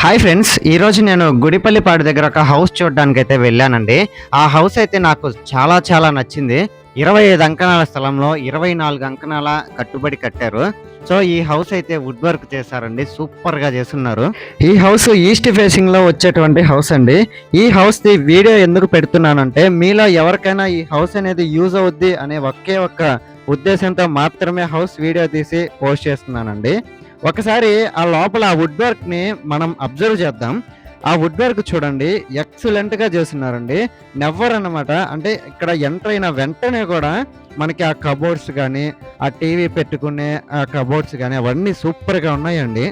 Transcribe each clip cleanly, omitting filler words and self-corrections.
Hi friends, ఈరోజు నేను గుడిపల్లిపాడు దగ్గర ఒక హౌస్ చూడడానికి అయితే వెళ్ళానండి. ఆ హౌస్ అయితే నాకు చాలా చాలా నచ్చింది. 25 అంకణాల స్థలంలో 24 అంకణాల కట్టుబడి కట్టారు. సో ఈ హౌస్ అయితే వుడ్ వర్క్ చేశారండి. సూపర్‌గా చేసున్నారు. ఈ హౌస్ ఈస్ట్ ఫేసింగ్‌లో వచ్చేటువంటి హౌస్ అండి. ఈ హౌస్‌ది వీడియో ఎందుకు పెడుతున్నానంటే మీలో ఎవరికైనా ఈ హౌస్ అనేది యూజ్ అవుద్ది అనే ఒకే ఒక్క ఉద్దేశంతో మాత్రమే హౌస్ వీడియో తీసి పోస్ట్ చేస్తున్నానండి. ఒకసారి ఆ లోపల ఆ వుడ్ వర్క్‌ని మనం అబ్జర్వ్ చేద్దాం. ఆ వుడ్ వర్క్ చూడండి ఎక్సలెంట్‌గా చేసున్నారండి. నెవర్ అన్నమాట. అంటే ఇక్కడ ఎంటర్ అయిన వెంటనే కూడా మనకి ఆ కబోర్డ్స్ గానీ, ఆ టీవీ పెట్టుకునే ఆ కబోర్డ్స్ గానీ అవన్నీ సూపర్‌గా ఉన్నాయండి.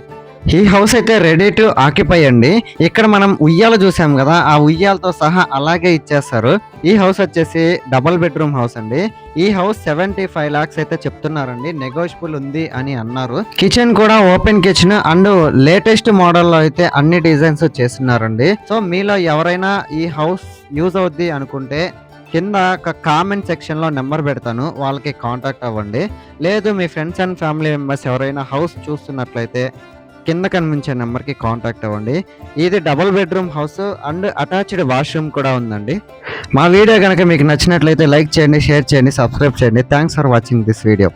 ఈ హౌస్ అయితే రెడీ టు ఆక్యుపై అండి. ఇక్కడ మనం ఉయ్యాల చూసాం కదా! ఆ ఉయ్యాలతో సహా అలాగే ఇచ్చేస్తారు. ఈ హౌస్ వచ్చేసి డబుల్ బెడ్‌రూమ్ హౌస్ అండి. ఈ హౌస్ 75 లాక్స్ అయితే చెప్తున్నారండి. నెగోషియబుల్ ఉంది అని అన్నారు. కిచెన్ కూడా ఓపెన్ కిచెన్ అండ్ లేటెస్ట్ మోడల్‌లో అయితే అన్ని డిజైన్స్ చేస్తున్నారండి. సో మీలో ఎవరైనా ఈ హౌస్ యూజ్ అవుద్ది అనుకుంటే కింద ఒక కామెంట్ సెక్షన్‌లో నంబర్ పెడతాను. వాళ్ళకి కాంటాక్ట్ అవ్వండి. లేదు మీ ఫ్రెండ్స్ అండ్ ఫ్యామిలీ మెంబర్స్ ఎవరైనా హౌస్ చూస్తున్నట్లయితే కింద కనిపించే నెంబర్‌కి కాంటాక్ట్ అవ్వండి. ఇది double bedroom house and attached washroom కూడా ఉందండి. మా వీడియో గనక మీకు నచ్చినట్లయితే లైక్ చేయండి, షేర్ చేయండి, సబ్స్క్రైబ్ చేయండి. Thanks for watching this video.